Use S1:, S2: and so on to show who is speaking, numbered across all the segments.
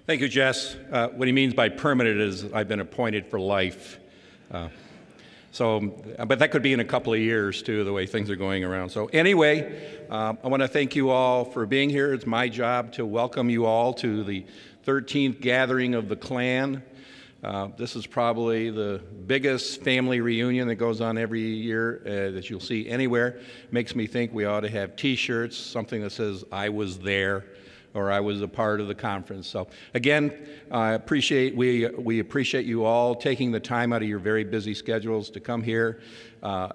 S1: Thank you, Jess. What he means by permanent is I've been appointed for life. But that could be in a couple of years, too, the way things are going around. So anyway, I want to thank you all for being here. It's my job to welcome you all to the 13th gathering of the Klan. This is probably the biggest family reunion that goes on every year that you'll see anywhere. Makes me think we ought to have T-shirts, something that says, "I was there," or "I was a part of the conference." So again, we appreciate you all taking the time out of your very busy schedules to come here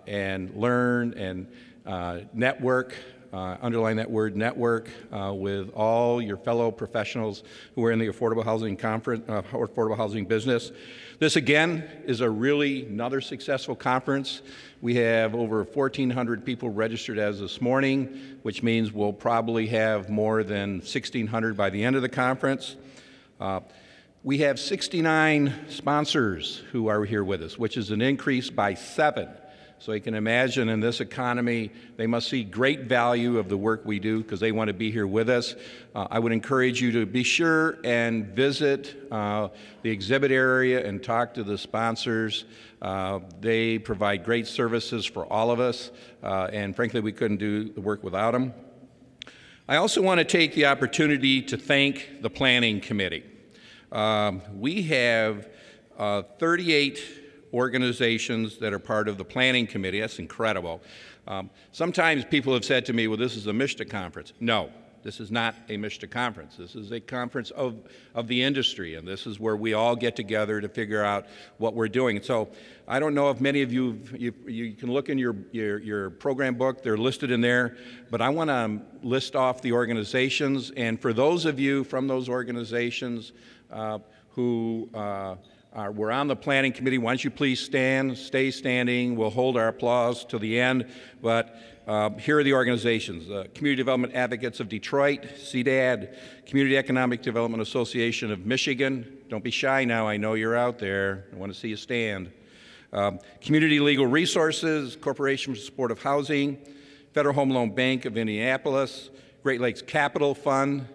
S1: and learn and network. Underline that word, network, with all your fellow professionals who are in the affordable housing affordable housing business. This again is another successful conference. We have over 1,400 people registered as this morning, which means we'll probably have more than 1,600 by the end of the conference. We have 69 sponsors who are here with us, which is an increase by 7. So you can imagine in this economy, they must see great value of the work we do because they want to be here with us. I would encourage you to be sure and visit the exhibit area and talk to the sponsors. They provide great services for all of us, and frankly, we couldn't do the work without them. I also want to take the opportunity to thank the Planning Committee. We have 38 organizations that are part of the Planning Committee. That's incredible. Sometimes people have said to me, well, this is a MSHTA conference. No, this is not a MSHTA conference. This is a conference of the industry, and this is where we all get together to figure out what we're doing. So I don't know if many of you can look in your program book. They're listed in there, but I want to list off the organizations, and for those of you from those organizations who we're on the Planning Committee. Why don't you please stay standing. We'll hold our applause till the end. But here are the organizations. Community Development Advocates of Detroit, CDAD, Community Economic Development Association of Michigan. Don't be shy now. I know you're out there. I want to see you stand. Community Legal Resources, Corporation for Support of Housing, Federal Home Loan Bank of Indianapolis, Great Lakes Capital Fund,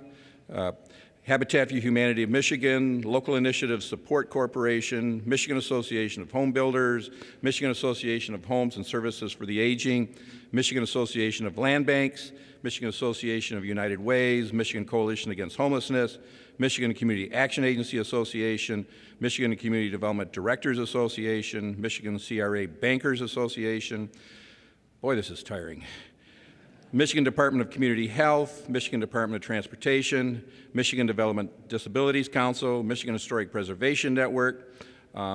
S1: Habitat for Humanity of Michigan, Local Initiative Support Corporation, Michigan Association of Home Builders, Michigan Association of Homes and Services for the Aging, Michigan Association of Land Banks, Michigan Association of United Ways, Michigan Coalition Against Homelessness, Michigan Community Action Agency Association, Michigan Community Development Directors Association, Michigan CRA Bankers Association. Boy, this is tiring. Michigan Department of Community Health, Michigan Department of Transportation, Michigan Development Disabilities Council, Michigan Historic Preservation Network,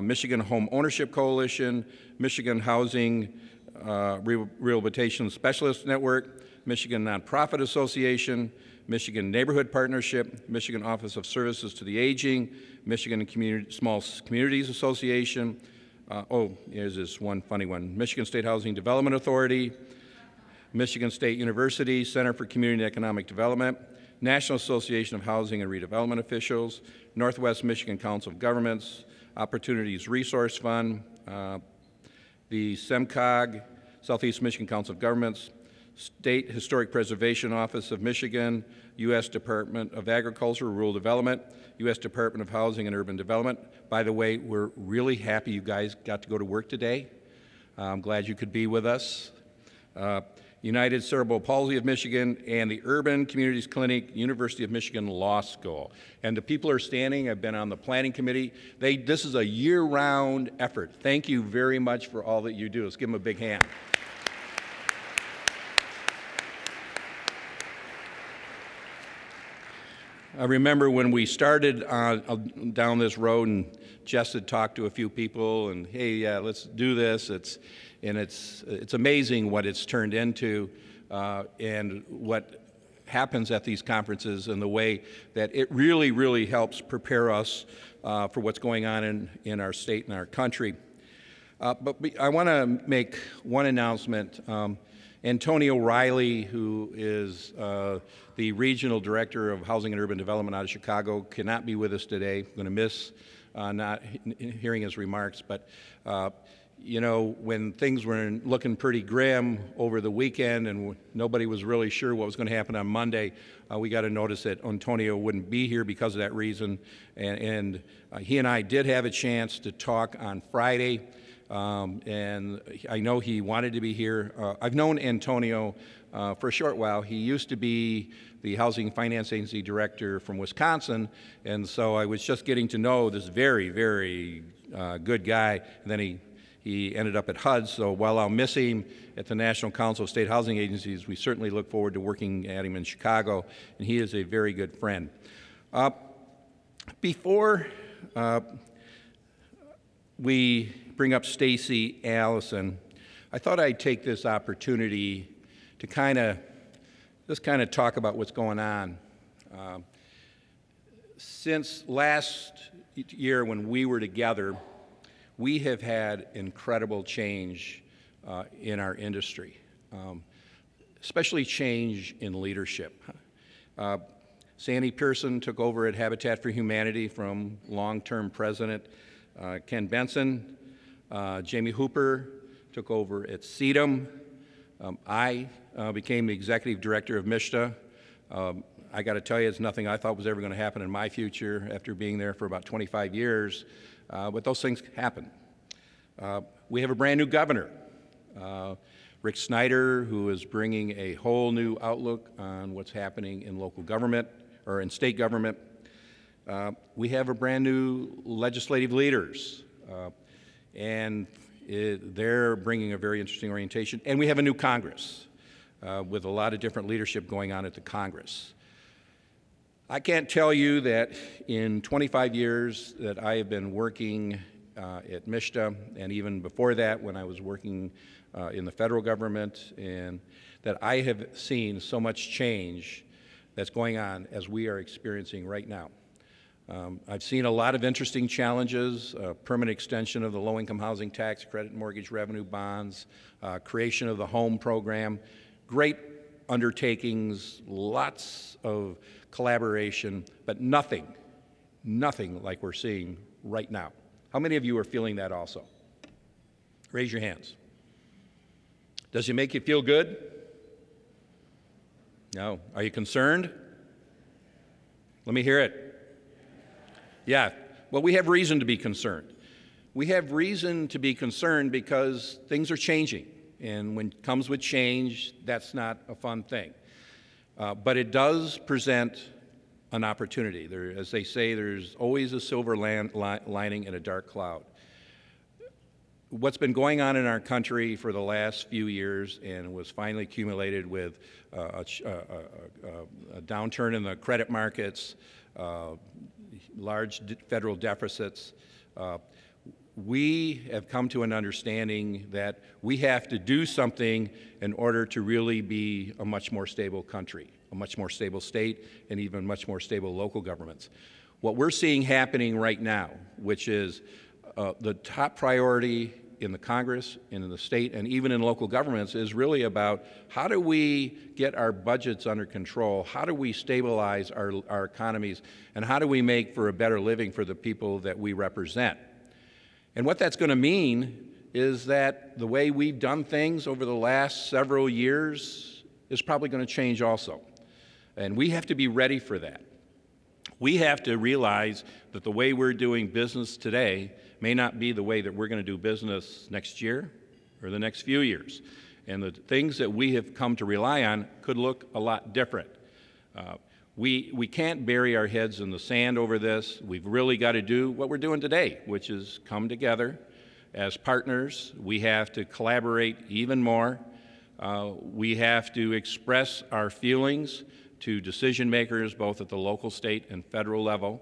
S1: Michigan Home Ownership Coalition, Michigan Housing Rehabilitation Specialist Network, Michigan Nonprofit Association, Michigan Neighborhood Partnership, Michigan Office of Services to the Aging, Michigan Small Communities Association, here's this one funny one, Michigan State Housing Development Authority, Michigan State University Center for Community and Economic Development, National Association of Housing and Redevelopment Officials, Northwest Michigan Council of Governments, Opportunities Resource Fund, the SEMCOG, Southeast Michigan Council of Governments, State Historic Preservation Office of Michigan, U.S. Department of Agriculture, Rural Development, U.S. Department of Housing and Urban Development. By the way, we're really happy you guys got to go to work today. I'm glad you could be with us. United Cerebral Palsy of Michigan, and the Urban Communities Clinic, University of Michigan Law School. And the people are standing. I've been on the Planning Committee. This is a year-round effort. Thank you very much for all that you do. Let's give them a big hand. I remember when we started down this road, and Jess had talked to a few people, and hey, yeah, let's do this. It's amazing what it's turned into and what happens at these conferences and the way that it really, really helps prepare us for what's going on in our state and our country. But I want to make one announcement. Antonio Riley, who is the Regional Director of Housing and Urban Development out of Chicago, cannot be with us today. I'm going to miss not hearing his remarks, but you know, when things were looking pretty grim over the weekend and nobody was really sure what was going to happen on Monday, we got a notice that Antonio wouldn't be here because of that reason. And he and I did have a chance to talk on Friday. And I know he wanted to be here. I've known Antonio for a short while. He used to be the Housing Finance Agency Director from Wisconsin, and so I was just getting to know this very, very good guy. And then he ended up at HUD, so while I'll miss him at the National Council of State Housing Agencies, we certainly look forward to working at him in Chicago, and he is a very good friend. Before we bring up Stacy Allison, I thought I'd take this opportunity to just kind of talk about what's going on. Since last year when we were together, we have had incredible change in our industry, especially change in leadership. Sandy Pearson took over at Habitat for Humanity from long-term president Ken Benson. Jamie Hooper took over at CEDM. I became the executive director of MSHDA. I got to tell you, it's nothing I thought was ever going to happen in my future after being there for about 25 years, but those things happen. We have a brand new governor, Rick Snyder, who is bringing a whole new outlook on what's happening in local government or in state government. We have a brand new legislative leaders, and they're bringing a very interesting orientation. And we have a new Congress with a lot of different leadership going on at the Congress. I can't tell you that in 25 years that I have been working at MSHDA, and even before that when I was working in the federal government, and that I have seen so much change that's going on as we are experiencing right now. I've seen a lot of interesting challenges, permanent extension of the low-income housing tax credit and mortgage revenue bonds, creation of the home program, great undertakings, lots of collaboration, but nothing like we're seeing right now. How many of you are feeling that also? Raise your hands. Does it make you feel good? No. Are you concerned? Let me hear it. Yeah. Well, we have reason to be concerned. We have reason to be concerned because things are changing. And when it comes with change, that's not a fun thing. But it does present an opportunity. As they say, there's always a silver lining in a dark cloud. What's been going on in our country for the last few years and was finally accumulated with a downturn in the credit markets, large federal deficits, we have come to an understanding that we have to do something in order to really be a much more stable country, a much more stable state, and even much more stable local governments. What we're seeing happening right now, which is the top priority in the Congress and in the state and even in local governments, is really about how do we get our budgets under control, how do we stabilize our economies, and how do we make for a better living for the people that we represent. And what that's going to mean is that the way we've done things over the last several years is probably going to change also. And we have to be ready for that. We have to realize that the way we're doing business today may not be the way that we're going to do business next year or the next few years. And the things that we have come to rely on could look a lot different. We can't bury our heads in the sand over this. We've really got to do what we're doing today, which is come together as partners. We have to collaborate even more. We have to express our feelings to decision makers, both at the local, state, and federal level.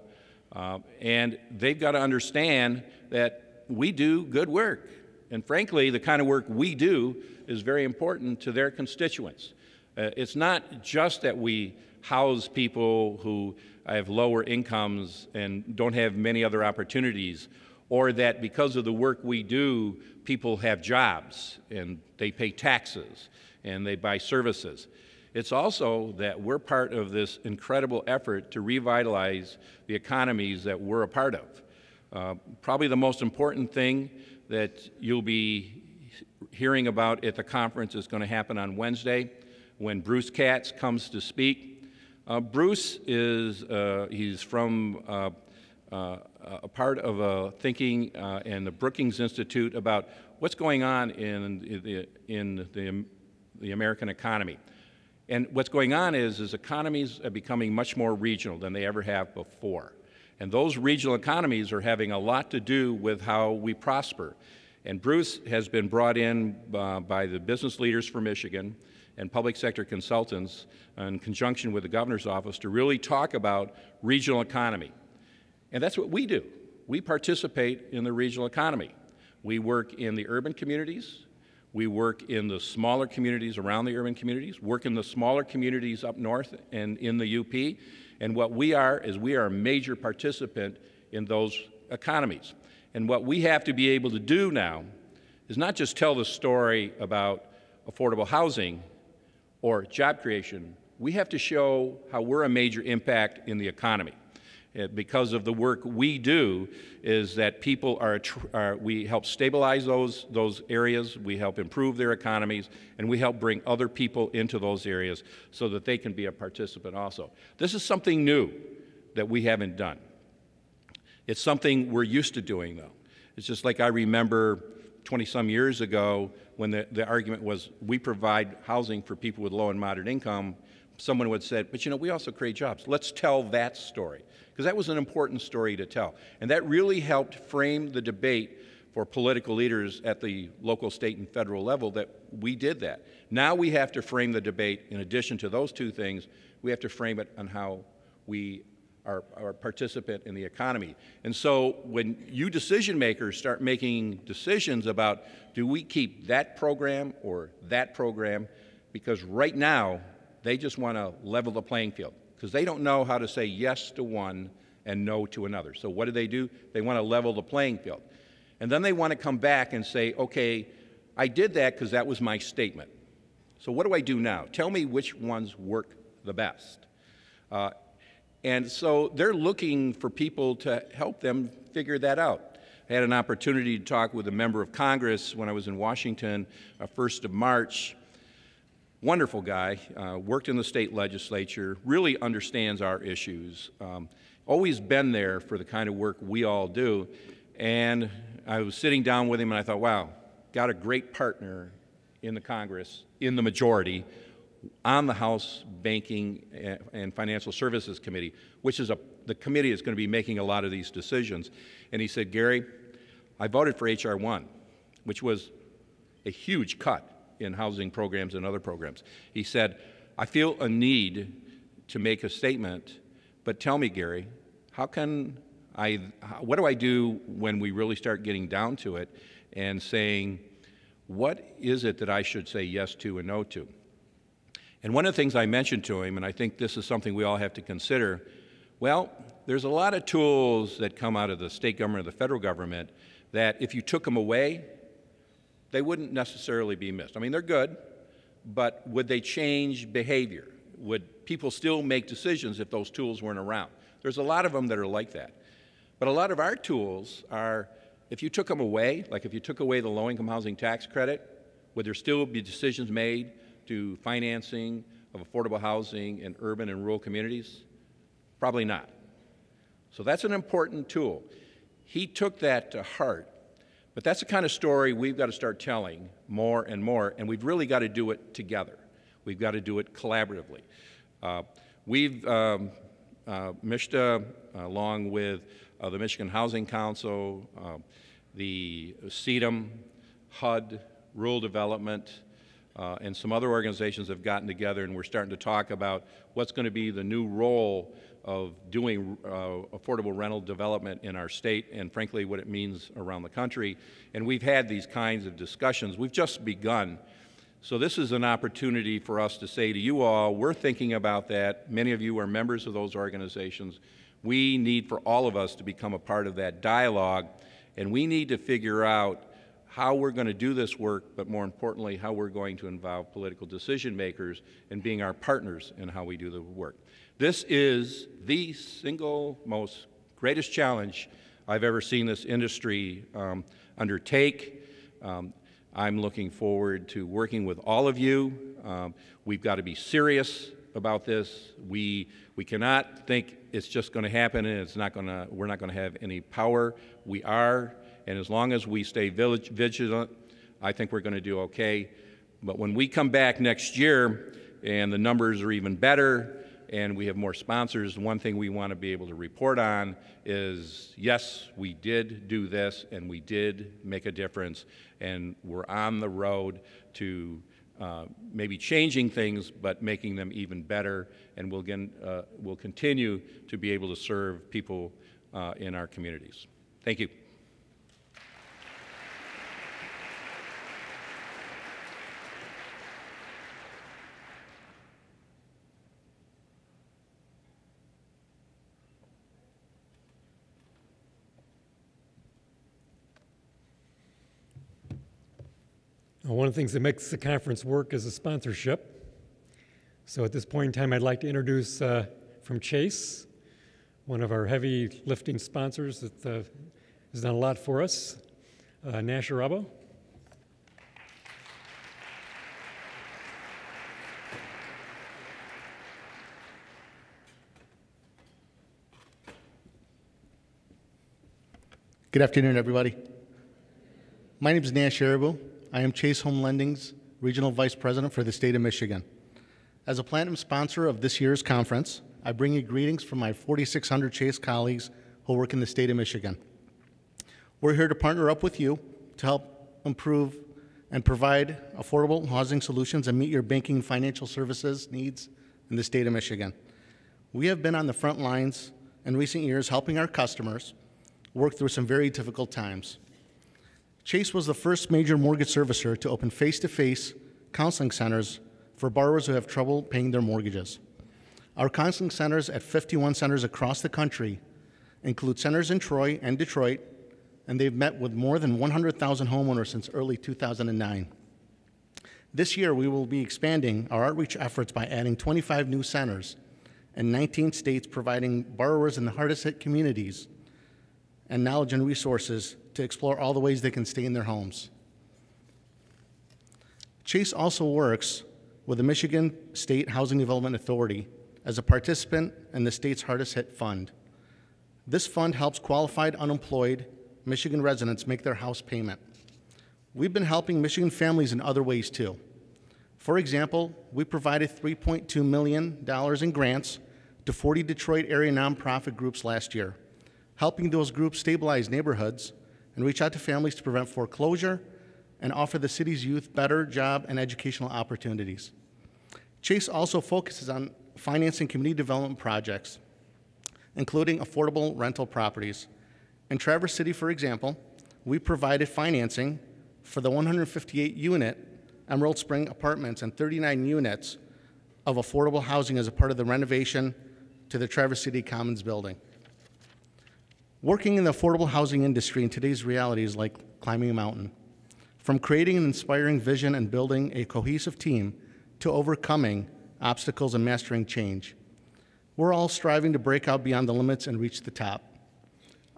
S1: And they've got to understand that we do good work. And frankly, the kind of work we do is very important to their constituents. It's not just that we house people who have lower incomes and don't have many other opportunities, or that because of the work we do, people have jobs and they pay taxes and they buy services. It's also that we're part of this incredible effort to revitalize the economies that we're a part of. Probably the most important thing that you'll be hearing about at the conference is going to happen on Wednesday when Bruce Katz comes to speak. Bruce is he's from a part of thinking in the Brookings Institute about what's going on in the American economy. And what's going on is economies are becoming much more regional than they ever have before. And those regional economies are having a lot to do with how we prosper. And Bruce has been brought in by the business leaders for Michigan and public sector consultants in conjunction with the governor's office to really talk about regional economy. And that's what we do. We participate in the regional economy. We work in the urban communities. We work in the smaller communities around the urban communities, work in the smaller communities up north and in the UP. And what we are is we are a major participant in those economies. And what we have to be able to do now is not just tell the story about affordable housing or job creation. We have to show how we're a major impact in the economy. Because of the work we do is that people we help stabilize those areas, we help improve their economies, and we help bring other people into those areas so that they can be a participant also. This is something new that we haven't done. It's something we're used to doing, though. It's just like I remember 20-some years ago when the argument was we provide housing for people with low and moderate income. Someone would say, but you know, we also create jobs. Let's tell that story, because that was an important story to tell. And that really helped frame the debate for political leaders at the local, state, and federal level that we did that. Now we have to frame the debate, in addition to those two things, we have to frame it on how we are a participant in the economy. And so when you decision makers start making decisions about, do we keep that program or that program, because right now, they just want to level the playing field because they don't know how to say yes to one and no to another. So what do? They want to level the playing field. And then they want to come back and say, okay, I did that because that was my statement. So what do I do now? Tell me which ones work the best. And so they're looking for people to help them figure that out. I had an opportunity to talk with a member of Congress when I was in Washington, 1st of March. Wonderful guy, worked in the state legislature, really understands our issues, always been there for the kind of work we all do. And I was sitting down with him and I thought, wow, got a great partner in the Congress, in the majority, on the House Banking and Financial Services Committee, which is the committee that's going to be making a lot of these decisions. And he said, Gary, I voted for H.R. 1, which was a huge cut in housing programs and other programs. He said, I feel a need to make a statement, but tell me, Gary, what do I do when we really start getting down to it and saying, what is it that I should say yes to and no to? And one of the things I mentioned to him, and I think this is something we all have to consider, well, there's a lot of tools that come out of the state government or the federal government that if you took them away, they wouldn't necessarily be missed. I mean, they're good, but would they change behavior? Would people still make decisions if those tools weren't around? There's a lot of them that are like that. But a lot of our tools are, if you took them away, like if you took away the low-income housing tax credit, would there still be decisions made to financing of affordable housing in urban and rural communities? Probably not. So that's an important tool. He took that to heart. But that's the kind of story we've got to start telling more and more, and we've really got to do it together. We've got to do it collaboratively. MISHTA, along with the Michigan Housing Council, the CEDM, HUD, Rural Development, and some other organizations have gotten together, and we're starting to talk about what's going to be the new role of doing affordable rental development in our state and, frankly, what it means around the country. And we've had these kinds of discussions. We've just begun. So this is an opportunity for us to say to you all, we're thinking about that. Many of you are members of those organizations. We need for all of us to become a part of that dialogue, and we need to figure out how we're going to do this work, but more importantly, how we're going to involve political decision makers in being our partners in how we do the work. This is the single most greatest challenge I've ever seen this industry undertake. I'm looking forward to working with all of you. We've got to be serious about this. We cannot think it's just going to happen and we're not going to have any power. We are, and as long as we stay vigilant, I think we're going to do okay. But when we come back next year and the numbers are even better and we have more sponsors, one thing we want to be able to report on is, yes, we did do this and we did make a difference, and we're on the road to maybe changing things, but making them even better, and we'll continue to be able to serve people in our communities. Thank you.
S2: One of the things that makes the conference work is the sponsorship. So at this point in time, I'd like to introduce from Chase, one of our heavy lifting sponsors that has done a lot for us, Nash Arabo.
S3: Good afternoon, everybody. My name is Nash Arabo. I am Chase Home Lending's Regional Vice President for the state of Michigan. As a platinum sponsor of this year's conference, I bring you greetings from my 4,600 Chase colleagues who work in the state of Michigan. We're here to partner up with you to help improve and provide affordable housing solutions and meet your banking and financial services needs in the state of Michigan. We have been on the front lines in recent years helping our customers work through some very difficult times. Chase was the first major mortgage servicer to open face-to-face counseling centers for borrowers who have trouble paying their mortgages. Our counseling centers at 51 centers across the country include centers in Troy and Detroit, and they've met with more than 100,000 homeowners since early 2009. This year, we will be expanding our outreach efforts by adding 25 new centers in 19 states, providing borrowers in the hardest hit communities and knowledge and resources to explore all the ways they can stay in their homes. Chase also works with the Michigan State Housing Development Authority as a participant in the state's hardest hit fund. This fund helps qualified unemployed Michigan residents make their house payment. We've been helping Michigan families in other ways too. For example, we provided $3.2 million in grants to 40 Detroit area nonprofit groups last year, helping those groups stabilize neighborhoods and reach out to families to prevent foreclosure and offer the city's youth better job and educational opportunities. Chase also focuses on financing community development projects, including affordable rental properties. In Traverse City, for example, we provided financing for the 158-unit Emerald Spring Apartments and 39 units of affordable housing as a part of the renovation to the Traverse City Commons building. Working in the affordable housing industry in today's reality is like climbing a mountain. From creating an inspiring vision and building a cohesive team to overcoming obstacles and mastering change, we're all striving to break out beyond the limits and reach the top.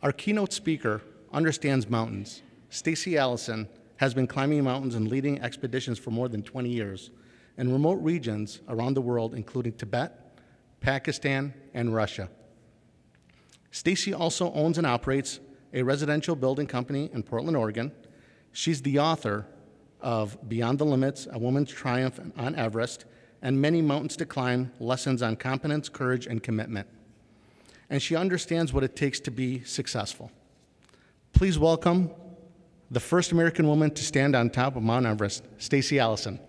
S3: Our keynote speaker understands mountains. Stacy Allison has been climbing mountains and leading expeditions for more than 20 years in remote regions around the world, including Tibet, Pakistan, and Russia. Stacy also owns and operates a residential building company in Portland, Oregon. She's the author of Beyond the Limits, A Woman's Triumph on Everest, and Many Mountains to Climb, Lessons on Competence, Courage, and Commitment. And she understands what it takes to be successful. Please welcome the first American woman to stand on top of Mount Everest, Stacy Allison.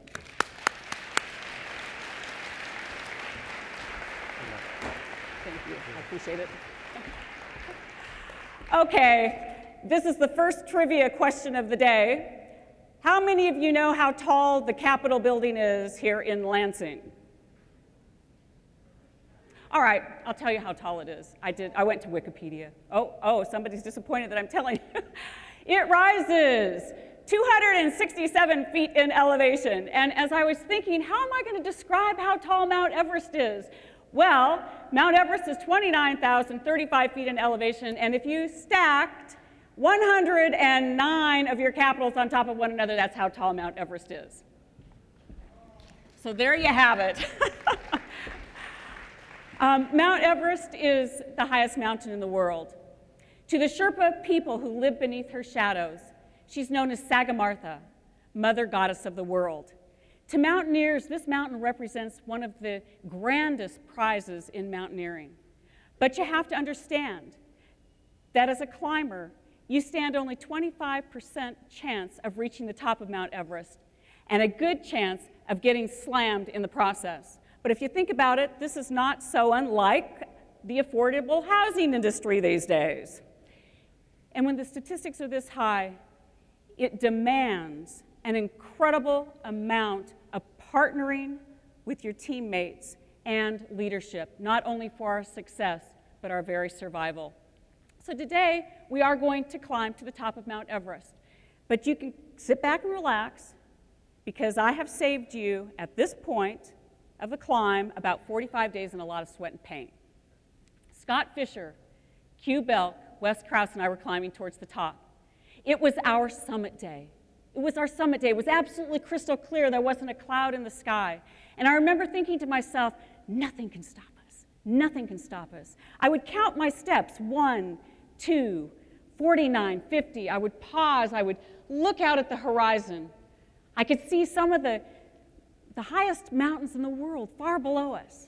S4: Thank you. I appreciate it. Okay, this is the first trivia question of the day. How many of you know how tall the Capitol building is here in Lansing? All right, I'll tell you how tall it is. I went to Wikipedia. Oh, somebody's disappointed that I'm telling you. It rises 267 feet in elevation. And as I was thinking, how am I going to describe how tall Mount Everest is? Well, Mount Everest is 29,035 feet in elevation, and if you stacked 109 of your capitals on top of one another, that's how tall Mount Everest is. So there you have it. Mount Everest is the highest mountain in the world. To the Sherpa people who live beneath her shadows, she's known as Sagamartha, Mother Goddess of the world. To mountaineers, this mountain represents one of the grandest prizes in mountaineering. But you have to understand that as a climber, you stand only 25% chance of reaching the top of Mount Everest and a good chance of getting slammed in the process. But if you think about it, this is not so unlike the affordable housing industry these days. And when the statistics are this high, it demands an incredible amount of partnering with your teammates and leadership, not only for our success, but our very survival. So today, we are going to climb to the top of Mount Everest. But you can sit back and relax, because I have saved you, at this point of the climb, about 45 days and a lot of sweat and pain. Scott Fisher, Q Belk, Wes Krause, and I were climbing towards the top. It was our summit day. It was our summit day. It was absolutely crystal clear. There wasn't a cloud in the sky. And I remember thinking to myself, nothing can stop us. Nothing can stop us. I would count my steps, 1, 2, 49, 50. I would pause. I would look out at the horizon. I could see some of the highest mountains in the world far below us.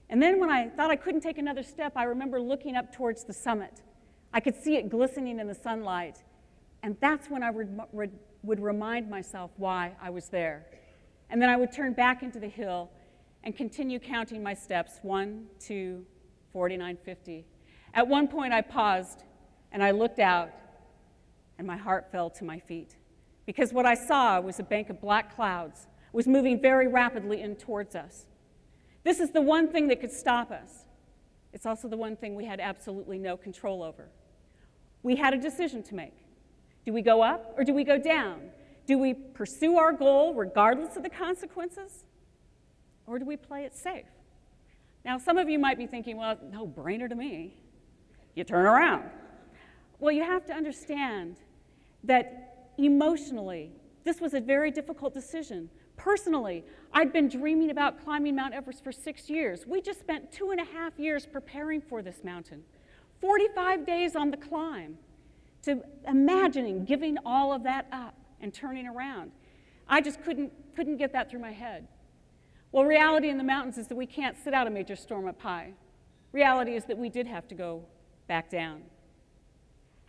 S4: And then when I thought I couldn't take another step, I remember looking up towards the summit. I could see it glistening in the sunlight. And that's when I would remind myself why I was there. And then I would turn back into the hill and continue counting my steps, 1, 2, 49, 50. At one point I paused and I looked out and my heart fell to my feet, because what I saw was a bank of black clouds. It was moving very rapidly in towards us. This is the one thing that could stop us. It's also the one thing we had absolutely no control over. We had a decision to make. Do we go up or do we go down? Do we pursue our goal regardless of the consequences? Or do we play it safe? Now, some of you might be thinking, well, no brainer to me. You turn around. Well, you have to understand that emotionally, this was a very difficult decision. Personally, I'd been dreaming about climbing Mount Everest for 6 years. We just spent 2.5 years preparing for this mountain. 45 days on the climb, to imagining giving all of that up and turning around. I just couldn't get that through my head. Well, reality in the mountains is that we can't sit out a major storm up high. Reality is that we did have to go back down.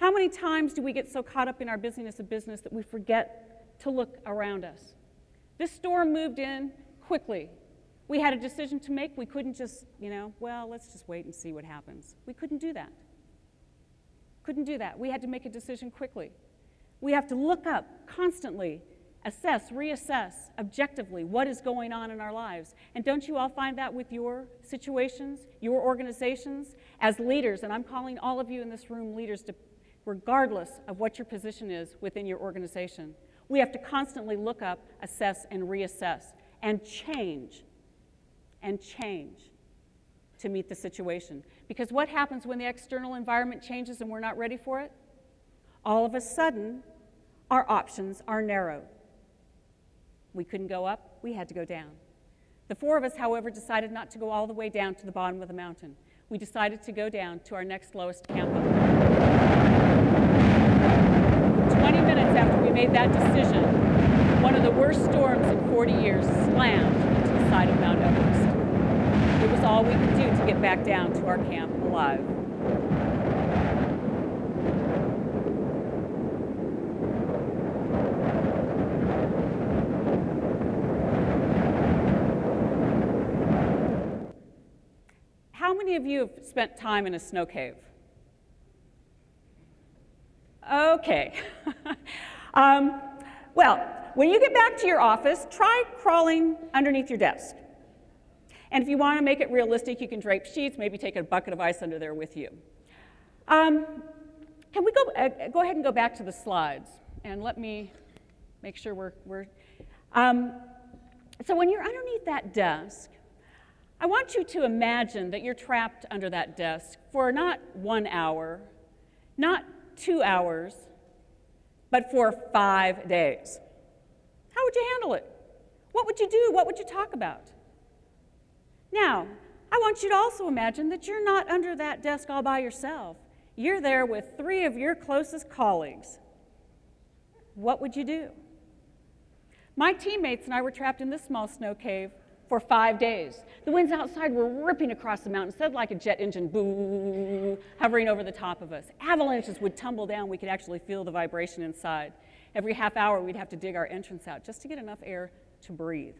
S4: How many times do we get so caught up in our busyness of business that we forget to look around us? This storm moved in quickly. We had a decision to make. We couldn't just, well, let's just wait and see what happens. We couldn't do that. Couldn't do that. We had to make a decision quickly. We have to look up constantly, assess, reassess, objectively, what is going on in our lives. And don't you all find that with your situations, your organizations? As leaders, and I'm calling all of you in this room leaders, regardless of what your position is within your organization, we have to constantly look up, assess, and reassess, and change to meet the situation. Because what happens when the external environment changes and we're not ready for it? All of a sudden, our options are narrowed. We couldn't go up, we had to go down. The 4 of us, however, decided not to go all the way down to the bottom of the mountain. We decided to go down to our next lowest camp level. 20 minutes after we made that decision, one of the worst storms in 40 years slammed into the side of Mount Everest. It was all we could do to get back down to our camp alive. How many of you have spent time in a snow cave? Okay. Well, when you get back to your office, try crawling underneath your desk. And if you want to make it realistic, you can drape sheets, maybe take a bucket of ice under there with you. Can we go ahead and go back to the slides, and let me make sure we're so when you're underneath that desk, I want you to imagine that you're trapped under that desk for not 1 hour, not 2 hours, but for 5 days. How would you handle it? What would you do? What would you talk about? Now, I want you to also imagine that you're not under that desk all by yourself. You're there with 3 of your closest colleagues. What would you do? My teammates and I were trapped in this small snow cave for 5 days. The winds outside were ripping across the mountain, instead like a jet engine, boo, hovering over the top of us. Avalanches would tumble down. We could actually feel the vibration inside. Every half hour, we'd have to dig our entrance out just to get enough air to breathe.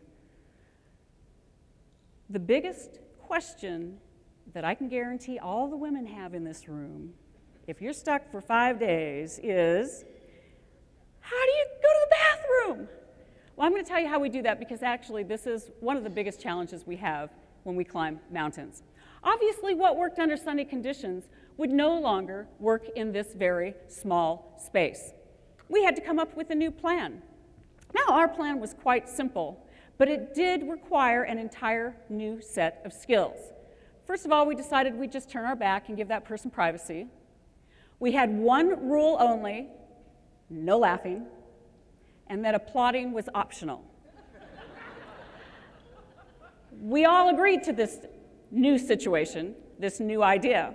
S4: The biggest question that I can guarantee all the women have in this room, if you're stuck for 5 days, is how do you go to the bathroom? Well, I'm going to tell you how we do that, because actually this is one of the biggest challenges we have when we climb mountains. Obviously, what worked under sunny conditions would no longer work in this very small space. We had to come up with a new plan. Now, our plan was quite simple, but it did require an entire new set of skills. First of all, we decided we'd just turn our back and give that person privacy. We had one rule only: no laughing, and that applauding was optional. We all agreed to this new situation, this new idea.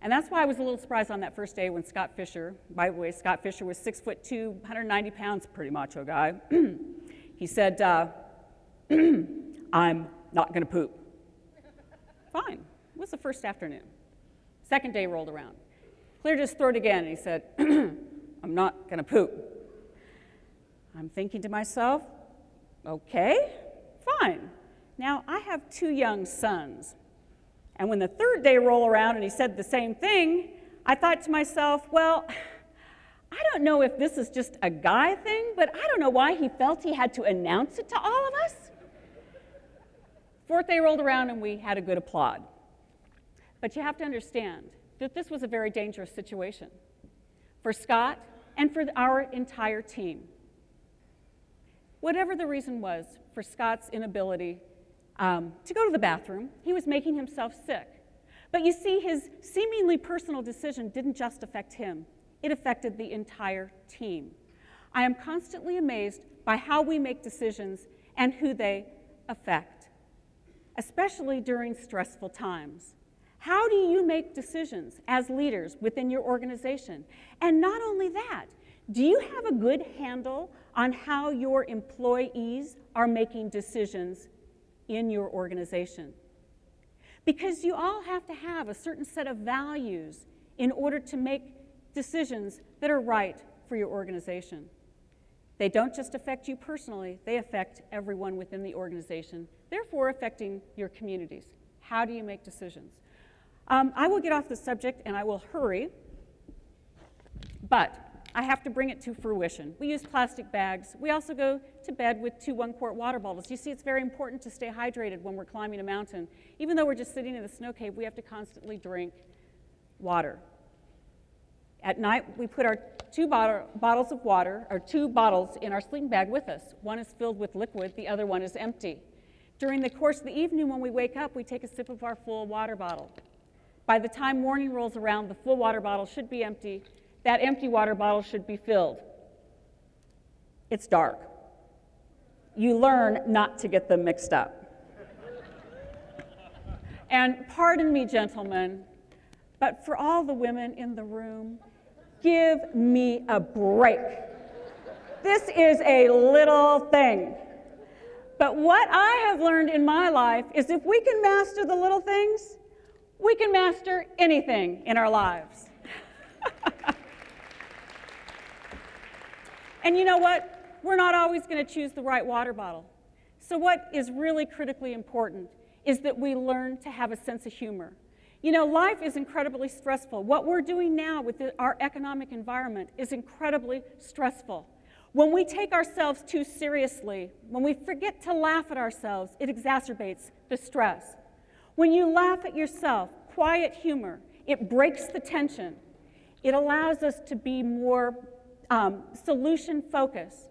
S4: And that's why I was a little surprised on that first day when Scott Fisher, by the way, Scott Fisher was 6'2", 190 pounds, pretty macho guy. He said, I'm not gonna poop. Fine, it was the first afternoon. Second day rolled around. Cleared his throat again, and he said, I'm not gonna poop. I'm thinking to myself, okay, fine. Now, I have 2 young sons. And when the third day rolled around and he said the same thing, I thought to myself, well, I don't know if this is just a guy thing, but I don't know why he felt he had to announce it to all of us. Fourth day rolled around and we had a good applaud. But you have to understand that this was a very dangerous situation for Scott and for our entire team. Whatever the reason was for Scott's inability to go to the bathroom, he was making himself sick. But you see, his seemingly personal decision didn't just affect him. It affected the entire team. I am constantly amazed by how we make decisions and who they affect, especially during stressful times. How do you make decisions as leaders within your organization? And not only that, do you have a good handle on how your employees are making decisions in your organization? Because you all have to have a certain set of values in order to make decisions that are right for your organization. They don't just affect you personally, they affect everyone within the organization, therefore affecting your communities. How do you make decisions? I will get off the subject and I will hurry, but I have to bring it to fruition. We use plastic bags. We also go to bed with 2 one-quart water bottles. You see, it's very important to stay hydrated when we're climbing a mountain. Even though we're just sitting in the snow cave, we have to constantly drink water. At night, we put our 2 bottles of water, or 2 bottles in our sleeping bag with us. One is filled with liquid, the other one is empty. During the course of the evening, when we wake up, we take a sip of our full water bottle. By the time morning rolls around, the full water bottle should be empty. That empty water bottle should be filled. It's dark. You learn not to get them mixed up. And pardon me, gentlemen, but for all the women in the room, give me a break. This is a little thing. But what I have learned in my life is if we can master the little things, we can master anything in our lives. And you know what? We're not always going to choose the right water bottle. So what is really critically important is that we learn to have a sense of humor. You know, life is incredibly stressful. What we're doing now with our economic environment is incredibly stressful. When we take ourselves too seriously, when we forget to laugh at ourselves, it exacerbates the stress. When you laugh at yourself, quiet humor, it breaks the tension. It allows us to be more solution focused.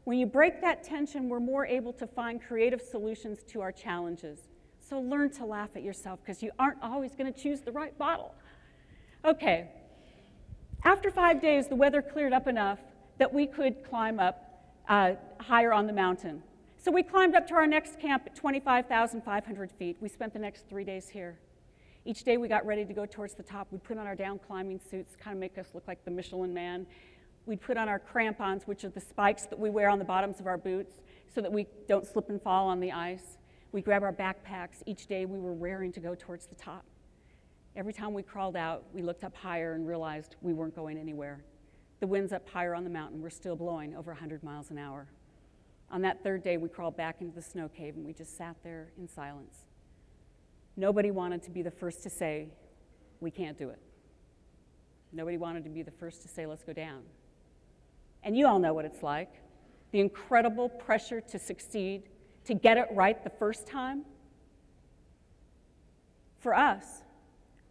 S4: When you break that tension, we're more able to find creative solutions to our challenges. So learn to laugh at yourself, because you aren't always going to choose the right bottle. Okay. After 5 days, the weather cleared up enough that we could climb up higher on the mountain. So we climbed up to our next camp at 25,500 feet. We spent the next 3 days here. Each day we got ready to go towards the top. We'd put on our down climbing suits, kind of make us look like the Michelin Man. We'd put on our crampons, which are the spikes that we wear on the bottoms of our boots so that we don't slip and fall on the ice. We'd grab our backpacks. Each day we were raring to go towards the top. Every time we crawled out, we looked up higher and realized we weren't going anywhere. The winds up higher on the mountain were still blowing over 100 miles an hour. On that third day, we crawled back into the snow cave and we just sat there in silence. Nobody wanted to be the first to say, we can't do it. Nobody wanted to be the first to say, let's go down. And you all know what it's like. The incredible pressure to succeed, to get it right the first time. For us,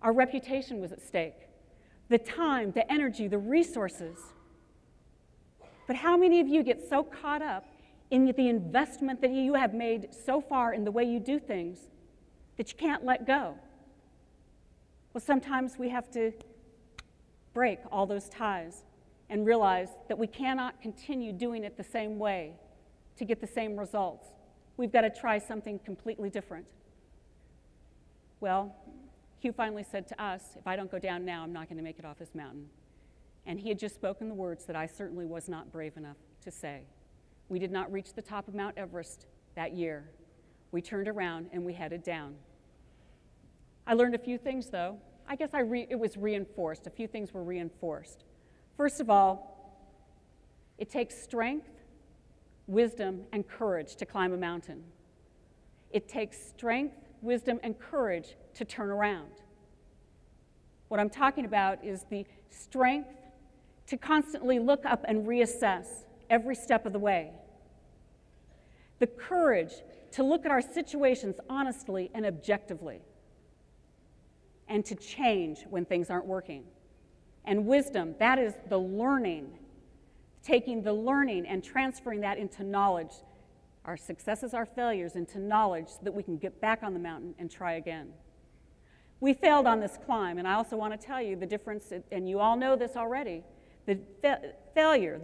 S4: our reputation was at stake. The time, the energy, the resources. But how many of you get so caught up in the investment that you have made so far in the way you do things that you can't let go? Well, sometimes we have to break all those ties and realize that we cannot continue doing it the same way to get the same results. We've got to try something completely different. Well, Hugh finally said to us, if I don't go down now, I'm not going to make it off this mountain. And he had just spoken the words that I certainly was not brave enough to say. We did not reach the top of Mount Everest that year. We turned around and we headed down. I learned a few things, though. I guess it was reinforced. A few things were reinforced. First of all, it takes strength, wisdom, and courage to climb a mountain. It takes strength, wisdom, and courage to turn around. What I'm talking about is the strength to constantly look up and reassess every step of the way. The courage to look at our situations honestly and objectively, and to change when things aren't working. And wisdom, that is the learning, taking the learning and transferring that into knowledge, our successes, our failures, into knowledge so that we can get back on the mountain and try again. We failed on this climb, and I also want to tell you the difference, and you all know this already, the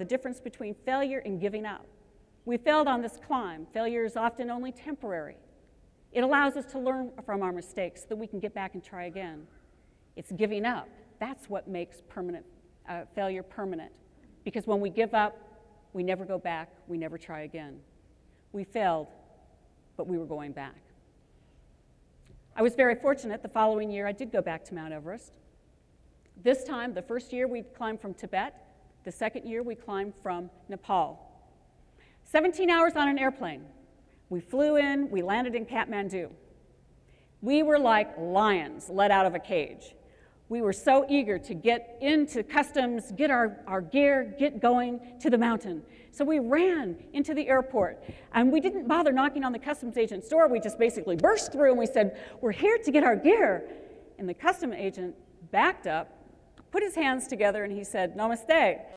S4: difference between failure and giving up. We failed on this climb. Failure is often only temporary. It allows us to learn from our mistakes so that we can get back and try again. It's giving up. That's what makes failure permanent. Because when we give up, we never go back, we never try again. We failed, but we were going back. I was very fortunate. The following year, I did go back to Mount Everest. This time, the first year, we climbed from Tibet. The second year, we climbed from Nepal. 17 hours on an airplane. We flew in, we landed in Kathmandu. We were like lions let out of a cage. We were so eager to get into customs, get our gear, get going to the mountain. So we ran into the airport, and we didn't bother knocking on the customs agent's door. We just basically burst through, and we said, we're here to get our gear. And the customs agent backed up, put his hands together, and he said, namaste.